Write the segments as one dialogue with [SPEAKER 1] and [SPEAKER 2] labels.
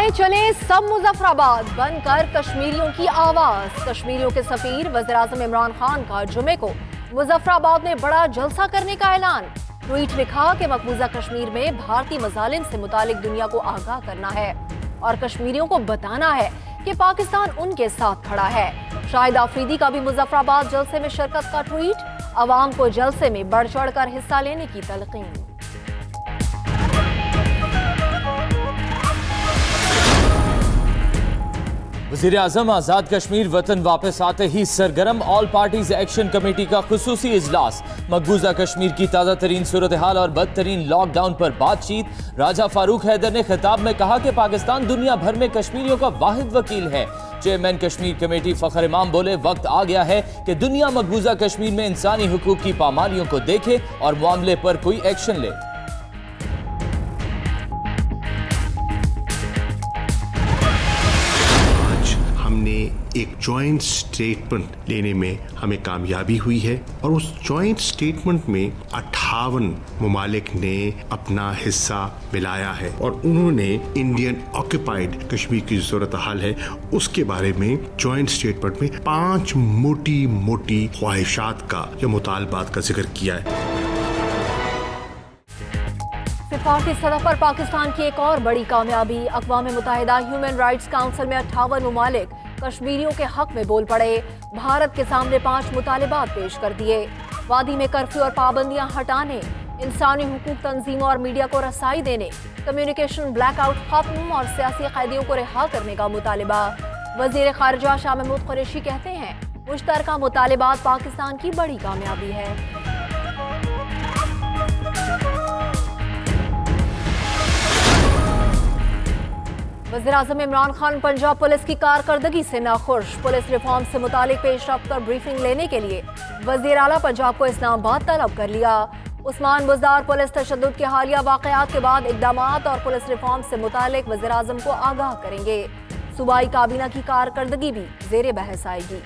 [SPEAKER 1] आए चले सब मुजफ्फराबाद बनकर कश्मीरियों की आवाज। कश्मीरियों के सफीर वज़ीर-ए-आज़म इमरान खान का जुमे को मुजफ्फराबाद में बड़ा जलसा करने का ऐलान। ट्वीट लिखा कि मकबूजा कश्मीर में भारतीय मजालिम से मुतालिक दुनिया को आगाह करना है और कश्मीरियों को बताना है कि पाकिस्तान उनके साथ खड़ा है। शाहिद आफरीदी का भी मुजफ्फराबाद जलसे में शिरकत का ट्वीट, अवाम को जलसे में बढ़ चढ़ कर हिस्सा लेने की तलकीन।
[SPEAKER 2] वज़ीर-ए-आज़म आज़ाद कश्मीर वतन वापस आते ही सरगर्म ऑल पार्टीज एक्शन कमेटी का खुसूसी इजलास। मकबूजा कश्मीर की ताज़ा तरीन सूरत हाल और बदतरीन लॉकडाउन पर बातचीत। राजा फारूक हैदर ने खिताब में कहा कि पाकिस्तान दुनिया भर में कश्मीरियों का वाहिद वकील है। चेयरमैन कश्मीर कमेटी फ़खर इमाम बोले, वक्त आ गया है कि दुनिया मकबूजा कश्मीर में इंसानी हुकूक की पामालियों को देखे और मामले पर कोई एक्शन ले।
[SPEAKER 3] हमने एक जॉइंट स्टेटमेंट लेने में हमें कामयाबी हुई है और उस जॉइंट स्टेटमेंट में 58 ममालिक ने अपना हिस्सा मिलाया है और उन्होंने इंडियन ऑक्यूपाइड कश्मीर की सूरत हाल है उसके बारे में जॉइंट स्टेटमेंट में 5 मोटी मोटी ख्वाहिशात का या मुतालबात का जिक्र किया है।
[SPEAKER 1] सिफारती सतह पर पाकिस्तान की एक और बड़ी कामयाबी। अक़वाम मुत्तहिदा ह्यूमन राइट्स काउंसिल में 58 ममालिक कश्मीरियों के हक में बोल पड़े। भारत के सामने 5 मुतालिबात पेश कर दिए। वादी में कर्फ्यू और पाबंदियां हटाने, इंसानी हुकूक तंजीमों और मीडिया को रसाई देने, कम्युनिकेशन ब्लैकआउट खत्म और सियासी कैदियों को रिहा करने का मुतालिबा। वज़ीर ख़ारिजा शाह महमूद कुरैशी कहते हैं, मुश्तरका मुतालिबात पाकिस्तान की बड़ी कामयाबी है। वज़ीर-ए-आज़म इमरान खान पंजाब पुलिस की कारकर्दगी से नाखुश। पुलिस रिफॉर्म से मुतालिक पेशरफ्त पर ब्रीफिंग लेने के लिए वज़ीर आला पंजाब को इस्लामाबाद तलब कर लिया। उस्मान बुज़दार पुलिस तशद्दुद के हालिया वाक़यात के बाद इक़दामात और पुलिस रिफॉर्म से मुतालिक वज़ीर-ए-आज़म को आगाह करेंगे। सूबाई काबीना की कारकर्दगी भी ज़ेरे बहस आएगी।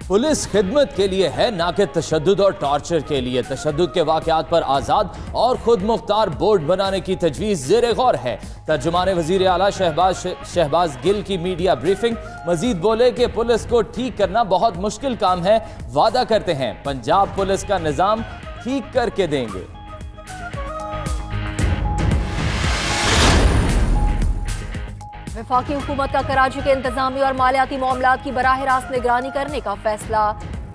[SPEAKER 2] पुलिस खिदमत के लिए है, ना कि तशद्दुद और टॉर्चर के लिए। तशद्दुद के वाक़यात पर आज़ाद और खुद मुख्तार बोर्ड बनाने की तजवीज़ ज़ेरे गौर है। तर्जुमान वज़ीर आला शहबाज गिल की मीडिया ब्रीफिंग। मजीद बोले कि पुलिस को ठीक करना बहुत मुश्किल काम है। वादा करते हैं पंजाब पुलिस का निज़ाम ठीक करके देंगे।
[SPEAKER 1] वफाकी हुकूमत का कराची के इंतजामी और मालियाती मामलात की बराह रास्त निगरानी करने का फैसला।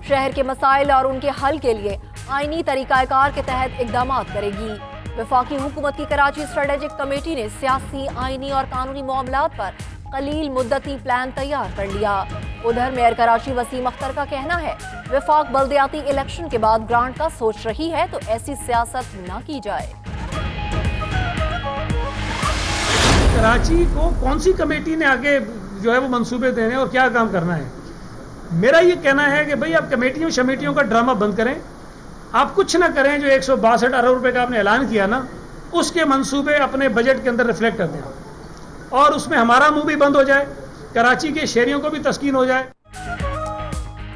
[SPEAKER 1] शहर के मसाइल और उनके हल के लिए आईनी तरीक़ाकार के तहत इक़दामात करेगी। वफाकी हुकूमत की कराची स्ट्रेटेजिक कमेटी ने सियासी, आईनी और कानूनी मामलात पर कलील मुद्दती प्लान तैयार कर लिया। उधर मेयर कराची वसीम अख्तर का कहना है, वफाक बल्दियाती इलेक्शन के बाद ग्रांट का सोच रही है तो ऐसी सियासत न की जाए।
[SPEAKER 4] कराची को कौन सी कमेटी ने आगे जो है वो मंसूबे देने और क्या काम करना है। मेरा ये कहना है कि भाई आप कमेटियों शमेटियों का ड्रामा बंद करें। आप कुछ ना करें, जो 162 अरब रुपए का आपने ऐलान किया ना, उसके मंसूबे अपने बजट के अंदर रिफ्लेक्ट कर दें और उसमें हमारा मुंह भी बंद हो जाए, कराची के शहरियों को भी तस्कीन हो जाए।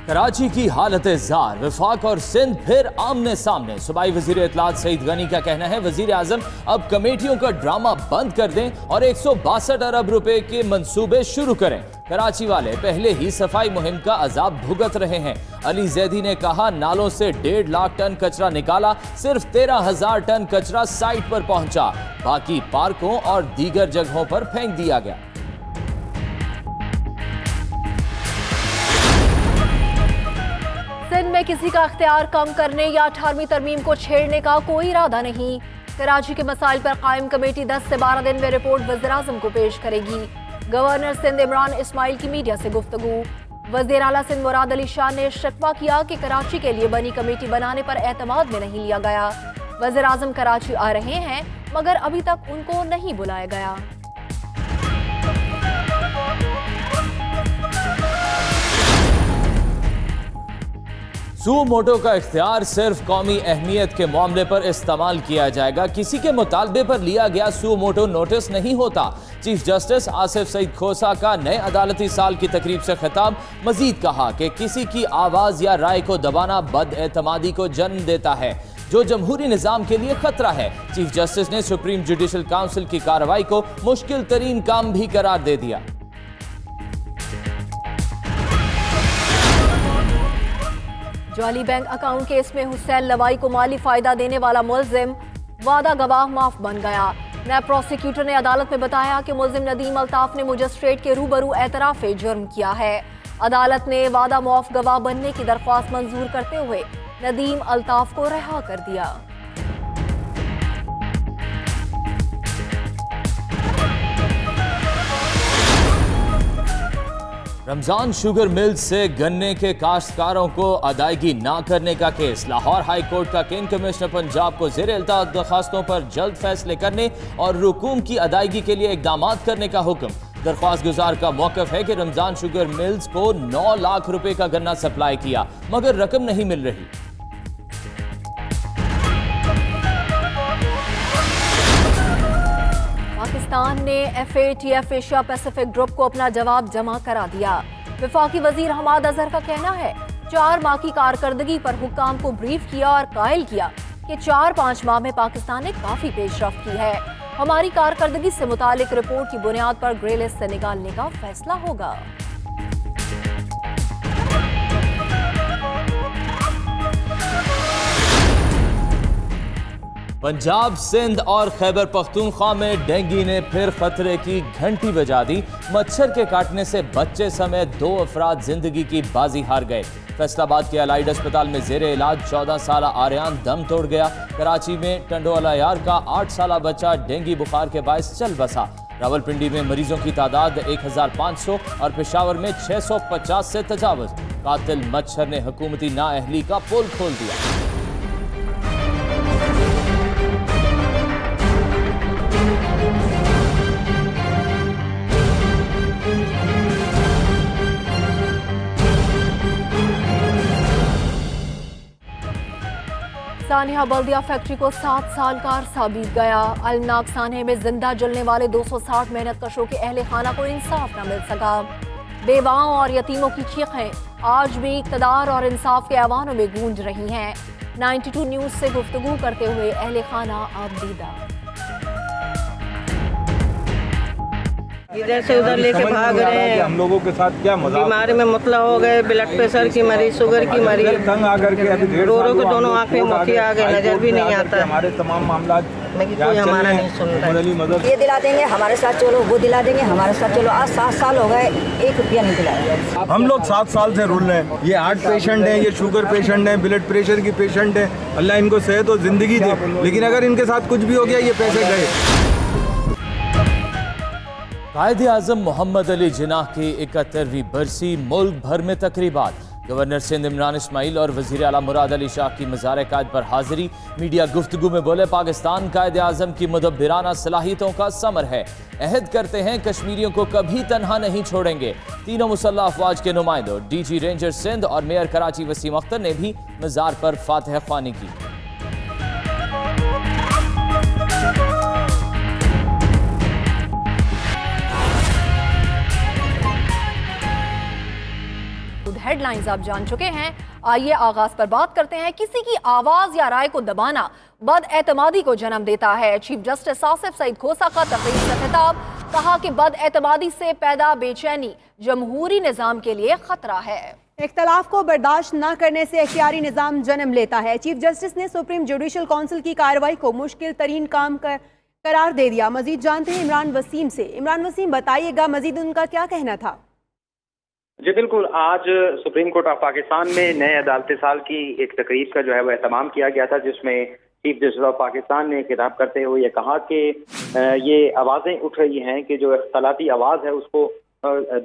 [SPEAKER 2] कराची की हालत ज़ार, वफाक और सिंध फिर आमने सामने। सूबाई वज़ीर इत्तलात सईद गनी का कहना है, वज़ीर-ए-आज़म अब कमेटियों का ड्रामा बंद कर दें और 162 अरब रुपए के मंसूबे शुरू करें। कराची वाले पहले ही सफाई मुहिम का अजाब भुगत रहे हैं। अली जैदी ने कहा, नालों से 1.5 लाख टन कचरा निकाला, सिर्फ 13,000 टन कचरा साइट पर पहुंचा, बाकी पार्कों और दीगर जगहों पर फेंक दिया गया।
[SPEAKER 1] सिंध में किसी का इख्तियार कम करने या 18वीं तरमीम को छेड़ने का कोई इरादा नहीं। कराची के मसाइल पर कायम कमेटी 10 से 12 दिन में रिपोर्ट वज़ीर-ए-आज़म को पेश करेगी। गवर्नर सिंध इमरान इस्माइल की मीडिया से गुफ्तगू। वज़ीर आला सिंध मुराद अली शाह ने शिकवा किया कि कराची के लिए बनी कमेटी बनाने पर एतमाद में नहीं लिया गया। वज़ीर-ए-आज़म कराची आ रहे हैं मगर अभी तक उनको नहीं बुलाया गया।
[SPEAKER 2] सुओ मोटो का इख्तियार सिर्फ कौमी अहमियत के मामले पर इस्तेमाल किया जाएगा। किसी के मुतालबे पर लिया गया सुओ मोटो नोटिस नहीं होता। चीफ जस्टिस आसिफ सईद खोसा का नए अदालती साल की तकरीब से खिताब। मजीद कहा कि किसी की आवाज या राय को दबाना बदएतमादी को जन्म देता है, जो जमहूरी निजाम के लिए खतरा है। चीफ जस्टिस ने सुप्रीम जुडिशल काउंसिल की कार्रवाई को मुश्किल तरीन काम भी करार दे दिया।
[SPEAKER 1] जाली बैंक अकाउंट केस में हुसैन लवाई को माली फायदा देने वाला मुलजिम वादा गवाह माफ बन गया। नायब प्रोसिक्यूटर ने अदालत में बताया कि मुलजिम नदीम अल्ताफ ने मजिस्ट्रेट के रूबरू एतराफ जुर्म किया है। अदालत ने वादा मुआफ गवाह बनने की दरख्वास्त मंजूर करते हुए नदीम अल्ताफ को रिहा कर दिया।
[SPEAKER 2] रमजान शुगर मिल्स से गन्ने के काश्तकारों को अदायगी ना करने का केस। लाहौर हाई कोर्ट का केन कमिश्नर पंजाब को ज़ेर इल्तवा दरखास्तों पर जल्द फैसले करने और रुकूम की अदायगी के लिए इकदाम करने का हुक्म। दरख्वास्त गुजार का मौक़िफ़ है कि रमजान शुगर मिल्स को 9 लाख रुपए का गन्ना सप्लाई किया मगर रकम नहीं मिल रही।
[SPEAKER 1] पाकिस्तान ने FATF एशिया पैसिफिक ग्रुप को अपना जवाब जमा करा दिया। वफाकी वजीर हमाद अजहर का कहना है 4 माह की कारकर्दगी पर हुक्काम को ब्रीफ किया और कायल किया कि 4-5 माह में पाकिस्तान ने काफी पेशरफ्त की है। हमारी कारकर्दगी से मुतालिक रिपोर्ट की बुनियाद पर ग्रे लिस्ट से निकालने का फैसला होगा।
[SPEAKER 2] पंजाब, सिंध और खैबर पख्तूनख्वा में डेंगू ने फिर खतरे की घंटी बजा दी। मच्छर के काटने से बच्चे समेत 2 अफराद जिंदगी की बाजी हार गए। फैसलाबाद के अलाइड अस्पताल में जेर इलाज 14 साल आर्यान दम तोड़ गया। कराची में टंडोला यार का 8 साल बच्चा डेंगू बुखार के बायस चल बसा। रावलपिंडी में मरीजों की तादाद 1500 और पेशावर में 650 से तजावुज। कातिल मच्छर ने हुकूमती नाअहली का पोल खोल दिया।
[SPEAKER 1] सानिया बल्दिया फैक्ट्री को 7 साल का अरसा बीत गया। अलनाक सानिया में जिंदा जलने वाले 260 मेहनत कशों के अहले खाना को इंसाफ न मिल सका। बेवाओं और यतीमों की चीखें आज भी इक़्तिदार और इंसाफ के ऐवानों में गूंज रही हैं। 92 न्यूज़ से गुफ्तगू करते हुए अहले खाना आबदीदा।
[SPEAKER 5] इधर से उधर लेके भाग रहे हैं।
[SPEAKER 6] हम लोगों के साथ क्या मजाक।
[SPEAKER 5] बीमारी में मुतला हो गए, ब्लड प्रेशर की मरीज, शुगर की मरीज,
[SPEAKER 6] तंग आकर के अभी
[SPEAKER 5] रो रो के दोनों आंख में मोती आ गए, नजर भी नहीं आता।
[SPEAKER 6] हमारे तमाम मामला
[SPEAKER 5] कोई हमारा नहीं सुन रहा।
[SPEAKER 7] ये दिला देंगे, हमारे साथ चलो, वो दिला देंगे, हमारे साथ चलो। आज 7 साल हो गए, 1 रुपया नहीं दिलाया।
[SPEAKER 6] हम लोग 7 साल से रुल रहे हैं। ये हार्ट पेशेंट है, ये शुगर पेशेंट है, ब्लड प्रेशर की पेशेंट है। अल्लाह इनको सेहत और जिंदगी दे, लेकिन अगर इनके साथ कुछ भी हो गया, ये पैसे गए।
[SPEAKER 2] कायद-ए-आज़म मोहम्मद अली जिन्नाह की 71वीं बरसी, मुल्क भर में तकरीबात। गवर्नर सिंध इमरान इस्माइल और वज़ीर आला मुराद अली शाह की मज़ार-ए-कायद पर हाजिरी। मीडिया गुफ्तगू में बोले, पाकिस्तान कायद-ए-आज़म की मुदब्बिराना सलाहियतों का समर है। अहद करते हैं कश्मीरियों को कभी तन्हा नहीं छोड़ेंगे। तीनों मुसल्लह अफवाज के नुमाइंदों, DG रेंजर सिंध और मेयर कराची वसीम अख्तर ने भी मज़ार पर फातिहा ख्वानी की।
[SPEAKER 1] हेडलाइंस आप जान चुके हैं। आइए आगाज पर बात करते हैं। किसी की आवाज या राय को दबाना बदएतमादी को जन्म देता है। चीफ जस्टिस आसिफ सईद खोसा का तकरीर से खिताब। कहा कि बदएतमादी से पैदा बेचैनी जमहूरी निजाम के लिए खतरा है।
[SPEAKER 8] इख्तलाफ को बर्दाश्त न करने से इख्तियारी निजाम जन्म लेता है। चीफ जस्टिस ने सुप्रीम जुडिशल काउंसिल की कार्रवाई को मुश्किल तरीन काम करार दे दिया। मजीद जानते हैं इमरान वसीम से। इमरान वसीम, बताइएगा मजीद उनका क्या कहना था?
[SPEAKER 9] जी बिल्कुल, आज सुप्रीम कोर्ट ऑफ पाकिस्तान में नए अदालती साल की एक तकरीब का जो है वो एहतमाम किया गया था, जिसमें चीफ जस्टिस ऑफ पाकिस्तान ने खिताब करते हुए ये कहा कि ये आवाज़ें उठ रही हैं कि जो इख्तलाती आवाज़ है उसको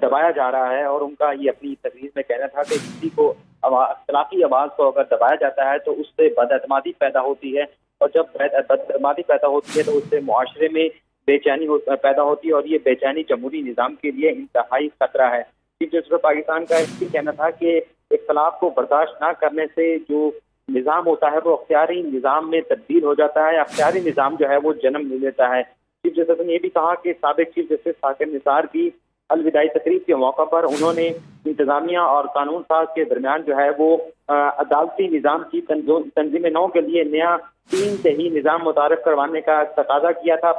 [SPEAKER 9] दबाया जा रहा है। और उनका ये अपनी तकरीर में कहना था कि किसी को इख्तलाती आवाज़ को अगर दबाया जाता है तो उससे बदअतमादी पैदा होती है, और जब बदअतमादी पैदा होती है तो उससे मुआशरे में बेचैनी पैदा होती है, और ये बेचैनी जमहूरी निज़ाम के लिए इंतहाई खतरा है। चीफ जस्टिस ऑफ पाकिस्तान का ये कहना था कि इख्तलाफ को बर्दाश्त न करने से जो निज़ाम होता है वो अख्तियारी निज़ाम में तब्दील हो जाता है, अख्तियारी निज़ाम जो है वो जन्म ले लेता है। चीफ जस्टिस ने यह भी कहा कि साबिक चीफ जस्टिस साकिर निसार की अलविदाई तकरीब के मौका पर उन्होंने इंतजामिया और कानून साज के दरमियान जो है वो अदालती निज़ाम की तंजीम नौ के लिए नया 3 तही निज़ाम मुतारफ करवाने का तकाजा किया था।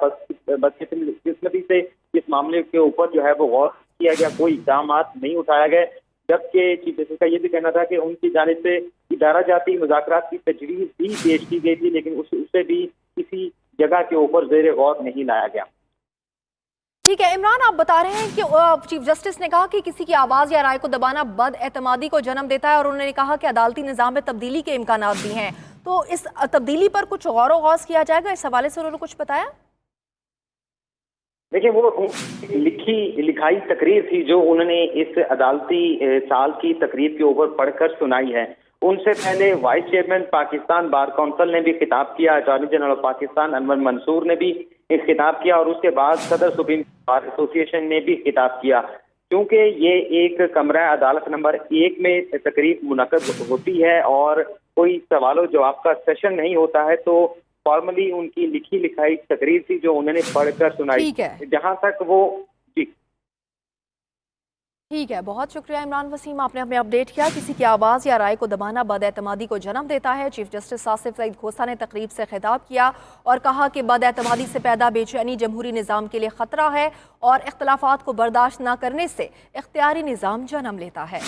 [SPEAKER 9] बदकिस्मती से इस मामले के ऊपर जो है वो गौर किया गया, कोई इक़दाम नहीं उठाया गए, जबकि चीफ जस्टिस का ये भी कहना था कि उनकी जानिब से इदारा जाती मुज़ाकरात की तजवीज़ भी पेश की गई थी, लेकिन उससे भी किसी जगह के ऊपर ज़ेर गौर नहीं लाया गया।
[SPEAKER 1] ठीक है इमरान, आप बता रहे हैं कि चीफ जस्टिस ने कहा कि किसी की आवाज़ या राय को दबाना बदएतमादी को जन्म देता है, और उन्होंने कहा कि अदालती निज़ाम में तब्दीली के इम्कानात भी हैं, तो इस तब्दीली पर कुछ गौर व गौस किया जाएगा, इस हवाले से उन्होंने कुछ बताया?
[SPEAKER 9] देखिए, वो लिखाई तकरीर थी जो उन्होंने इस अदालती साल की तकरीर के ऊपर पढ़कर सुनाई है। उनसे पहले vice chairman Pakistan bar council ने भी खिताब किया, attorney general of Pakistan Anwar Mansoor ने भी खिताब किया, और उसके बाद सदर सुप्रीम बार एसोसिएशन ने भी खिताब किया। क्योंकि ये एक कमरा अदालत नंबर 1 में तकरीब मुनक़द होती है और कोई सवालों जवाब का सेशन नहीं होता है, तो फॉर्मली उनकी लिखी लिखाई तकरीर थी जो उन्होंने पढ़कर सुनाई। जहां तक वो
[SPEAKER 1] ठीक है, बहुत शुक्रिया इमरान वसीम, आपने हमें अपडेट किया। किसी की आवाज़ या राय को दबाना बदएतमादी को जन्म देता है। चीफ जस्टिस आसिफ सईद खोसा ने तकरीब से खिताब किया और कहा कि बदएतमादी से पैदा बेचैनी जमहूरी निज़ाम के लिए ख़तरा है और इख्तलाफात को बर्दाश्त न करने से इख्तियारी निज़ाम जन्म लेता है।